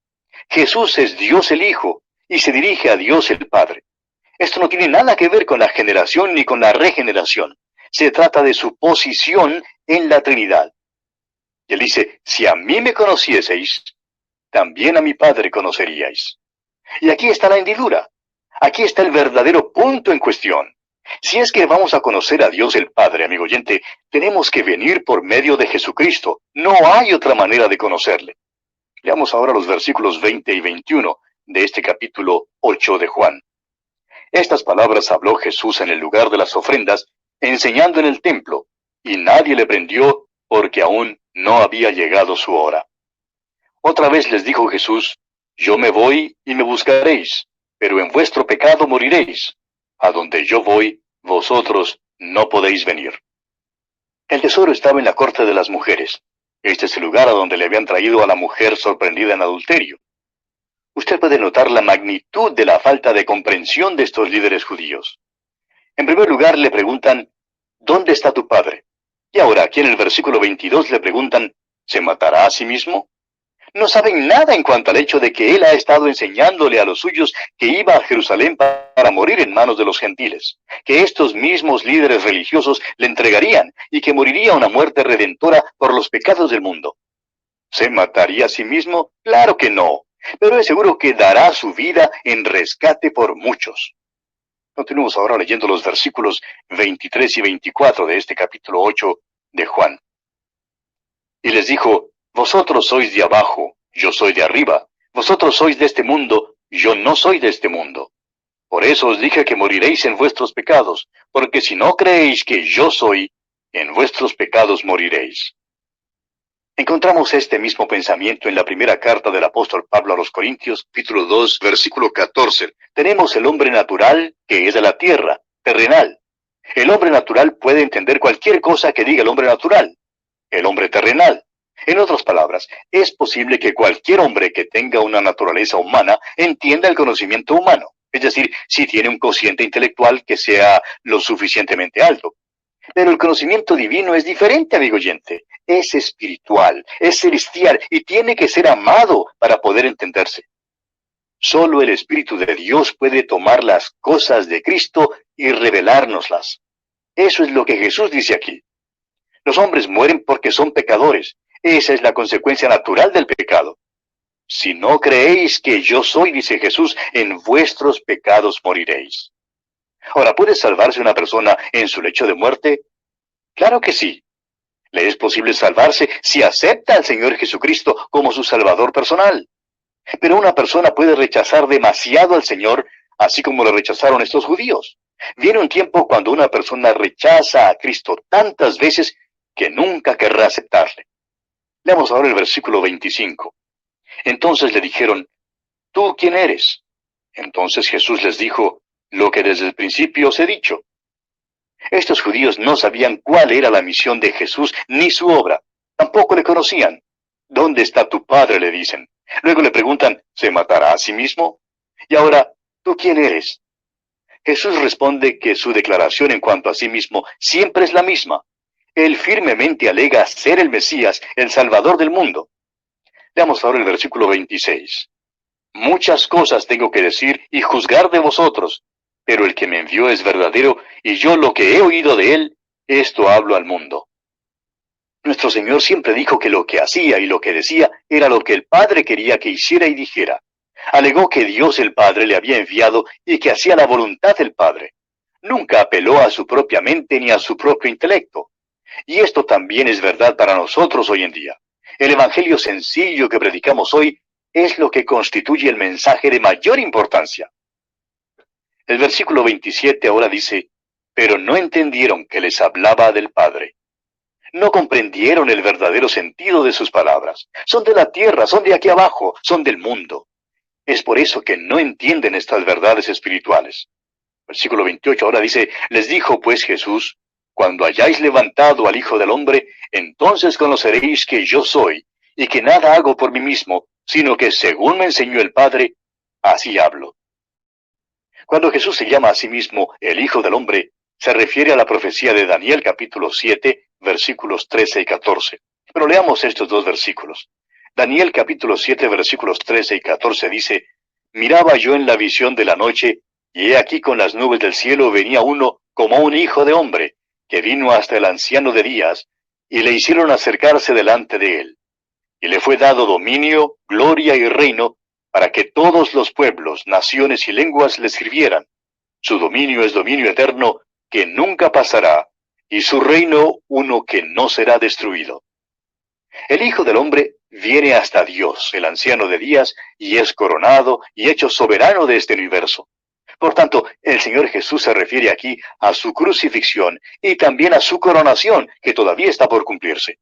Jesús es Dios el Hijo y se dirige a Dios el Padre. Esto no tiene nada que ver con la generación ni con la regeneración. Se trata de su posición en la Trinidad. Y Él dice, si a mí me conocieseis, también a mi Padre conoceríais. Y aquí está la hendidura. Aquí está el verdadero punto en cuestión. Si es que vamos a conocer a Dios el Padre, amigo oyente, tenemos que venir por medio de Jesucristo. No hay otra manera de conocerle. Leamos ahora los versículos 20 y 21 de este capítulo 8 de Juan. Estas palabras habló Jesús en el lugar de las ofrendas, enseñando en el templo, y nadie le prendió porque aún no había llegado su hora. Otra vez les dijo Jesús, yo me voy y me buscaréis, pero en vuestro pecado moriréis. A donde yo voy, vosotros no podéis venir. El tesoro estaba en la corte de las mujeres. Este es el lugar a donde le habían traído a la mujer sorprendida en adulterio. Usted puede notar la magnitud de la falta de comprensión de estos líderes judíos. En primer lugar le preguntan, ¿dónde está tu padre? Y ahora aquí en el versículo 22 le preguntan, ¿se matará a sí mismo? No saben nada en cuanto al hecho de que él ha estado enseñándole a los suyos que iba a Jerusalén para morir en manos de los gentiles, que estos mismos líderes religiosos le entregarían y que moriría una muerte redentora por los pecados del mundo. ¿Se mataría a sí mismo? Claro que no, pero es seguro que dará su vida en rescate por muchos. Continuamos ahora leyendo los versículos 23 y 24 de este capítulo 8 de Juan. Y les dijo, vosotros sois de abajo, yo soy de arriba. Vosotros sois de este mundo, yo no soy de este mundo. Por eso os dije que moriréis en vuestros pecados, porque si no creéis que yo soy, en vuestros pecados moriréis. Encontramos este mismo pensamiento en la primera carta del apóstol Pablo a los Corintios, capítulo 2, versículo 14. Tenemos el hombre natural, que es de la tierra, terrenal. El hombre natural puede entender cualquier cosa que diga el hombre natural. El hombre terrenal. En otras palabras, es posible que cualquier hombre que tenga una naturaleza humana entienda el conocimiento humano. Es decir, si tiene un cociente intelectual que sea lo suficientemente alto. Pero el conocimiento divino es diferente, amigo oyente. Es espiritual, es celestial y tiene que ser amado para poder entenderse. Solo el Espíritu de Dios puede tomar las cosas de Cristo y revelárnoslas. Eso es lo que Jesús dice aquí. Los hombres mueren porque son pecadores. Esa es la consecuencia natural del pecado. Si no creéis que yo soy, dice Jesús, en vuestros pecados moriréis. Ahora, ¿puede salvarse una persona en su lecho de muerte? Claro que sí. Le es posible salvarse si acepta al Señor Jesucristo como su Salvador personal. Pero una persona puede rechazar demasiado al Señor, así como lo rechazaron estos judíos. Viene un tiempo cuando una persona rechaza a Cristo tantas veces que nunca querrá aceptarle. Leamos ahora el versículo 25. Entonces le dijeron, ¿tú quién eres? Entonces Jesús les dijo, lo que desde el principio os he dicho. Estos judíos no sabían cuál era la misión de Jesús ni su obra. Tampoco le conocían. ¿Dónde está tu padre?, le dicen. Luego le preguntan, ¿se matará a sí mismo? Y ahora, ¿tú quién eres? Jesús responde que su declaración en cuanto a sí mismo siempre es la misma. Él firmemente alega ser el Mesías, el Salvador del mundo. Leamos ahora el versículo 26. Muchas cosas tengo que decir y juzgar de vosotros, pero el que me envió es verdadero, y yo lo que he oído de él, esto hablo al mundo. Nuestro Señor siempre dijo que lo que hacía y lo que decía era lo que el Padre quería que hiciera y dijera. Alegó que Dios el Padre le había enviado y que hacía la voluntad del Padre. Nunca apeló a su propia mente ni a su propio intelecto. Y esto también es verdad para nosotros hoy en día. El Evangelio sencillo que predicamos hoy es lo que constituye el mensaje de mayor importancia. El versículo 27 ahora dice, pero no entendieron que les hablaba del Padre. No comprendieron el verdadero sentido de sus palabras. Son de la tierra, son de aquí abajo, son del mundo. Es por eso que no entienden estas verdades espirituales. Versículo 28 ahora dice, les dijo pues Jesús, cuando hayáis levantado al Hijo del Hombre, entonces conoceréis que yo soy, y que nada hago por mí mismo, sino que según me enseñó el Padre, así hablo. Cuando Jesús se llama a sí mismo el Hijo del Hombre, se refiere a la profecía de Daniel capítulo 7, versículos 13 y 14. Pero leamos estos dos versículos. Daniel capítulo 7, versículos 13 y 14 dice, miraba yo en la visión de la noche, y he aquí con las nubes del cielo venía uno como un hijo de hombre, que vino hasta el anciano de días, y le hicieron acercarse delante de él. Y le fue dado dominio, gloria y reino, para que todos los pueblos, naciones y lenguas le sirvieran. Su dominio es dominio eterno, que nunca pasará, y su reino uno que no será destruido. El Hijo del Hombre viene hasta Dios, el anciano de días, y es coronado y hecho soberano de este universo. Por tanto, el Señor Jesús se refiere aquí a su crucifixión y también a su coronación, que todavía está por cumplirse.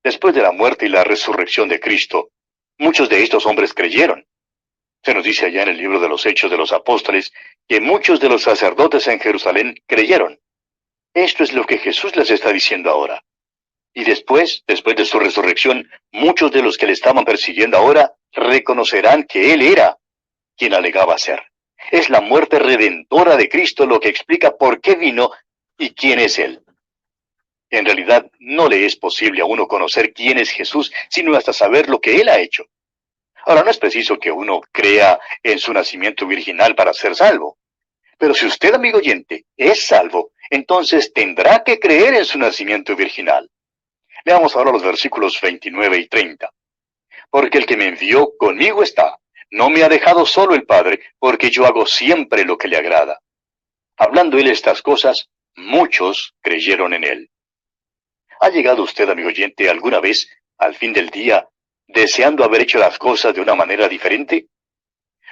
Después de la muerte y la resurrección de Cristo, muchos de estos hombres creyeron. Se nos dice allá en el libro de los Hechos de los Apóstoles que muchos de los sacerdotes en Jerusalén creyeron. Esto es lo que Jesús les está diciendo ahora. Y después de su resurrección, muchos de los que le estaban persiguiendo ahora reconocerán que Él era quien alegaba ser. Es la muerte redentora de Cristo lo que explica por qué vino y quién es Él. En realidad, no le es posible a uno conocer quién es Jesús, sino hasta saber lo que Él ha hecho. Ahora, no es preciso que uno crea en su nacimiento virginal para ser salvo. Pero si usted, amigo oyente, es salvo, entonces tendrá que creer en su nacimiento virginal. Leamos ahora los versículos 29 y 30. Porque el que me envió conmigo está. No me ha dejado solo el Padre, porque yo hago siempre lo que le agrada. Hablando él estas cosas, muchos creyeron en él. ¿Ha llegado usted, amigo oyente, alguna vez, al fin del día, deseando haber hecho las cosas de una manera diferente?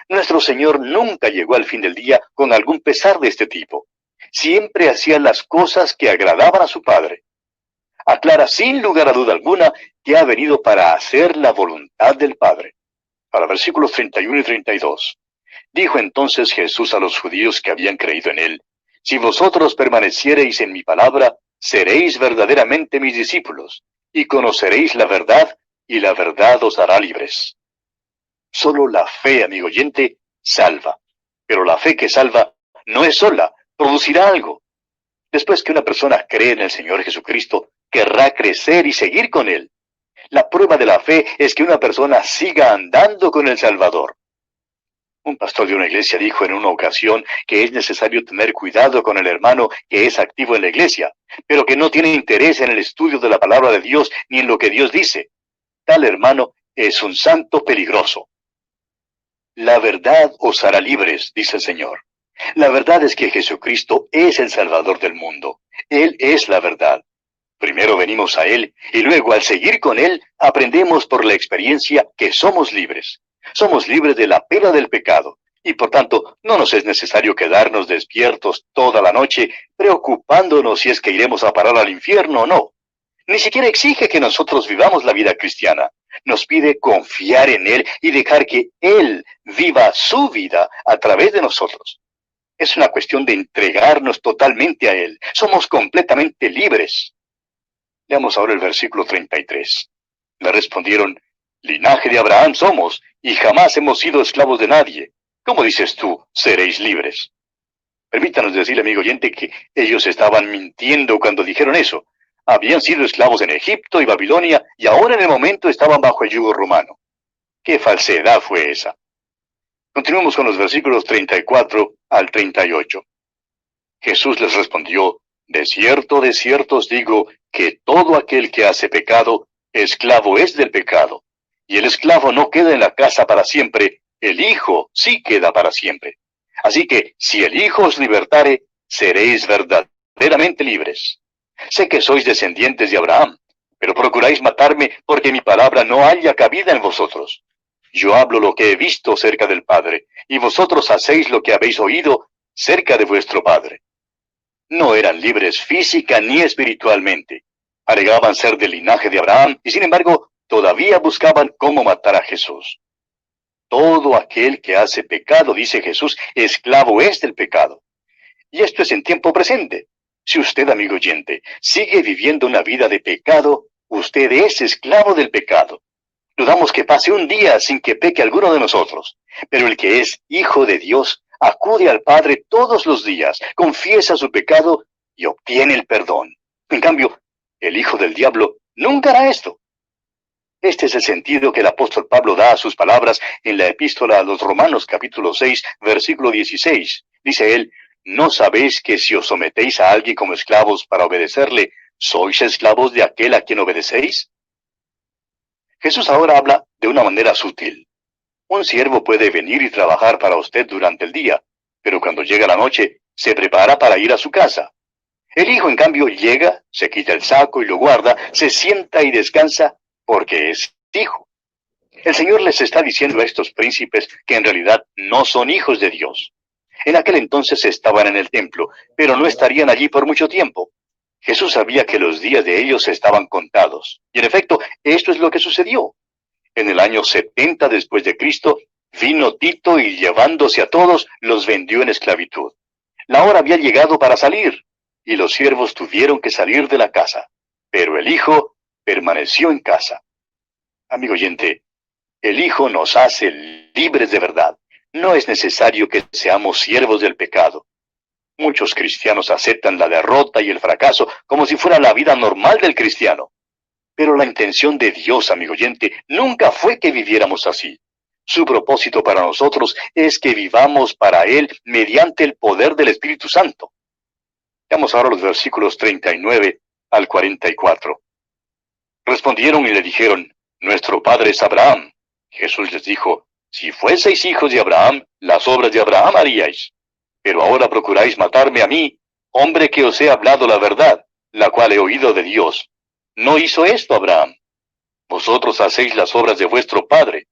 Nuestro Señor nunca llegó al fin del día con algún pesar de este tipo. Siempre hacía las cosas que agradaban a su Padre. Aclara sin lugar a duda alguna que ha venido para hacer la voluntad del Padre. Para versículos 31 y 32. Dijo entonces Jesús a los judíos que habían creído en él, si vosotros permaneciereis en mi palabra, seréis verdaderamente mis discípulos, y conoceréis la verdad, y la verdad os hará libres. Solo la fe, amigo oyente, salva. Pero la fe que salva no es sola, producirá algo. Después que una persona cree en el Señor Jesucristo, querrá crecer y seguir con Él. La prueba de la fe es que una persona siga andando con el Salvador. Un pastor de una iglesia dijo en una ocasión que es necesario tener cuidado con el hermano que es activo en la iglesia, pero que no tiene interés en el estudio de la palabra de Dios ni en lo que Dios dice. Tal hermano es un santo peligroso. La verdad os hará libres, dice el Señor. La verdad es que Jesucristo es el Salvador del mundo. Él es la verdad. Primero venimos a Él y luego al seguir con Él aprendemos por la experiencia que somos libres. Somos libres de la pena del pecado y por tanto no nos es necesario quedarnos despiertos toda la noche preocupándonos si es que iremos a parar al infierno o no. Ni siquiera exige que nosotros vivamos la vida cristiana. Nos pide confiar en Él y dejar que Él viva su vida a través de nosotros. Es una cuestión de entregarnos totalmente a Él. Somos completamente libres. Leamos ahora el versículo 33. Le respondieron, linaje de Abraham somos, y jamás hemos sido esclavos de nadie. ¿Cómo dices tú, seréis libres? Permítanos decirle, amigo oyente, que ellos estaban mintiendo cuando dijeron eso. Habían sido esclavos en Egipto y Babilonia, y ahora en el momento estaban bajo el yugo romano. ¿Qué falsedad fue esa? Continuemos con los versículos 34 al 38. Jesús les respondió, de cierto os digo, que todo aquel que hace pecado, esclavo es del pecado. Y el esclavo no queda en la casa para siempre, el Hijo sí queda para siempre. Así que, si el Hijo os libertare, seréis verdaderamente libres. Sé que sois descendientes de Abraham, pero procuráis matarme porque mi palabra no haya cabida en vosotros. Yo hablo lo que he visto cerca del Padre, y vosotros hacéis lo que habéis oído cerca de vuestro Padre. No eran libres física ni espiritualmente. Alegaban ser del linaje de Abraham y sin embargo todavía buscaban cómo matar a Jesús. Todo aquel que hace pecado, dice Jesús, esclavo es del pecado. Y esto es en tiempo presente. Si usted, amigo oyente, sigue viviendo una vida de pecado, usted es esclavo del pecado. Dudamos que pase un día sin que peque alguno de nosotros. Pero el que es hijo de Dios acude al Padre todos los días, confiesa su pecado y obtiene el perdón. En cambio, el hijo del diablo nunca hará esto. Este es el sentido que el apóstol Pablo da a sus palabras en la epístola a los Romanos capítulo 6, versículo 16. Dice él, ¿no sabéis que si os sometéis a alguien como esclavos para obedecerle, sois esclavos de aquel a quien obedecéis? Jesús ahora habla de una manera sutil. Un siervo puede venir y trabajar para usted durante el día, pero cuando llega la noche, se prepara para ir a su casa. El hijo, en cambio, llega, se quita el saco y lo guarda, se sienta y descansa porque es hijo. El Señor les está diciendo a estos príncipes que en realidad no son hijos de Dios. En aquel entonces estaban en el templo, pero no estarían allí por mucho tiempo. Jesús sabía que los días de ellos estaban contados. Y en efecto, esto es lo que sucedió. En el año 70 después de Cristo, vino Tito y llevándose a todos, los vendió en esclavitud. La hora había llegado para salir, y los siervos tuvieron que salir de la casa. Pero el Hijo permaneció en casa. Amigo oyente, el Hijo nos hace libres de verdad. No es necesario que seamos siervos del pecado. Muchos cristianos aceptan la derrota y el fracaso como si fuera la vida normal del cristiano. Pero la intención de Dios, amigo oyente, nunca fue que viviéramos así. Su propósito para nosotros es que vivamos para Él mediante el poder del Espíritu Santo. Veamos ahora los versículos 39 al 44. Respondieron y le dijeron, nuestro padre es Abraham. Jesús les dijo, si fueseis hijos de Abraham, las obras de Abraham haríais. Pero ahora procuráis matarme a mí, hombre que os he hablado la verdad, la cual he oído de Dios. No hizo esto Abraham. Vosotros hacéis las obras de vuestro padre.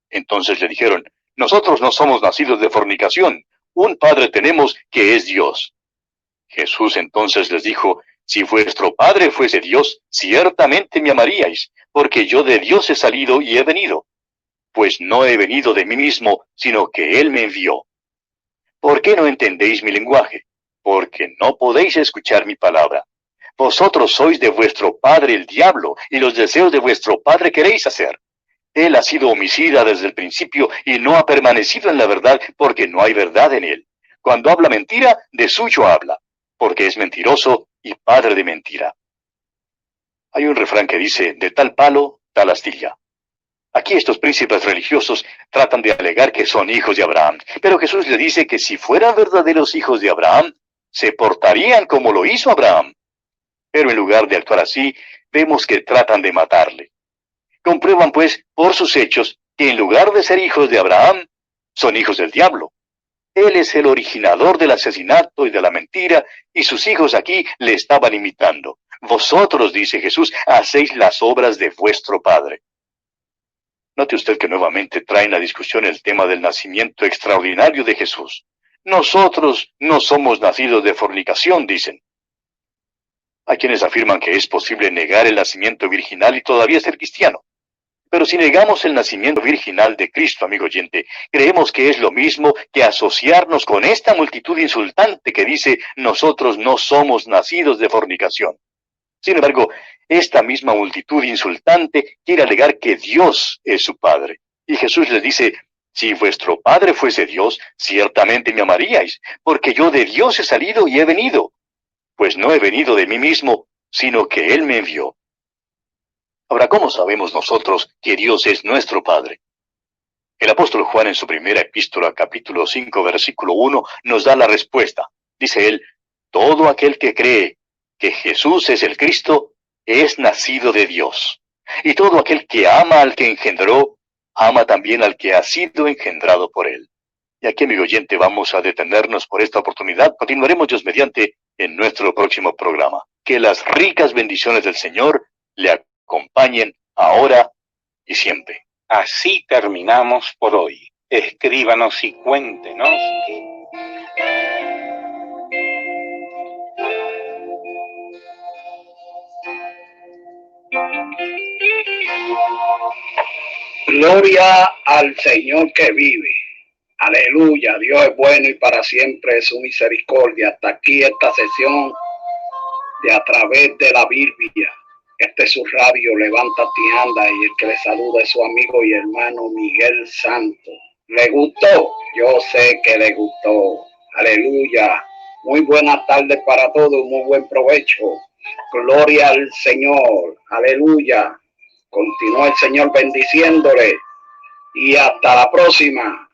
Entonces le dijeron, nosotros no somos nacidos de fornicación, un padre tenemos que es Dios. Jesús entonces les dijo, si vuestro padre fuese Dios, ciertamente me amaríais, porque yo de Dios he salido y he venido. Pues no he venido de mí mismo, sino que Él me envió. ¿Por qué no entendéis mi lenguaje? Porque no podéis escuchar mi palabra. Vosotros sois de vuestro padre el diablo, y los deseos de vuestro padre queréis hacer. Él ha sido homicida desde el principio y no ha permanecido en la verdad porque no hay verdad en él. Cuando habla mentira, de suyo habla, porque es mentiroso y padre de mentira. Hay un refrán que dice, de tal palo, tal astilla. Aquí estos príncipes religiosos tratan de alegar que son hijos de Abraham, pero Jesús le dice que si fueran verdaderos hijos de Abraham, se portarían como lo hizo Abraham. Pero en lugar de actuar así, vemos que tratan de matarle. Comprueban pues por sus hechos que en lugar de ser hijos de Abraham, son hijos del diablo. Él es el originador del asesinato y de la mentira, y sus hijos aquí le estaban imitando. Vosotros, dice Jesús, hacéis las obras de vuestro padre. Note usted que nuevamente traen a discusión el tema del nacimiento extraordinario de Jesús. Nosotros no somos nacidos de fornicación, dicen. Hay quienes afirman que es posible negar el nacimiento virginal y todavía ser cristiano. Pero si negamos el nacimiento virginal de Cristo, amigo oyente, creemos que es lo mismo que asociarnos con esta multitud insultante que dice, nosotros no somos nacidos de fornicación. Sin embargo, esta misma multitud insultante quiere alegar que Dios es su Padre. Y Jesús les dice, si vuestro Padre fuese Dios, ciertamente me amaríais, porque yo de Dios he salido y he venido. Pues no he venido de mí mismo, sino que Él me envió. Ahora, ¿cómo sabemos nosotros que Dios es nuestro Padre? El apóstol Juan en su primera epístola, capítulo 5, versículo 1, nos da la respuesta. Dice él, todo aquel que cree que Jesús es el Cristo, es nacido de Dios. Y todo aquel que ama al que engendró, ama también al que ha sido engendrado por él. Y aquí, amigo oyente, vamos a detenernos por esta oportunidad. Continuaremos Dios mediante en nuestro próximo programa. Que las ricas bendiciones del Señor le acompañen ahora y siempre. Así terminamos por hoy. Escríbanos y cuéntenos. Gloria al Señor que vive. Aleluya, Dios es bueno y para siempre es su misericordia. Hasta aquí esta sesión de A Través de la Biblia. Este es su radio, Levántate y Anda, y el que le saluda es su amigo y hermano Miguel Santos. ¿Le gustó? Yo sé que le gustó. Aleluya. Muy buenas tardes para todos, muy buen provecho. Gloria al Señor. Aleluya. Continúa el Señor bendiciéndole. Y hasta la próxima.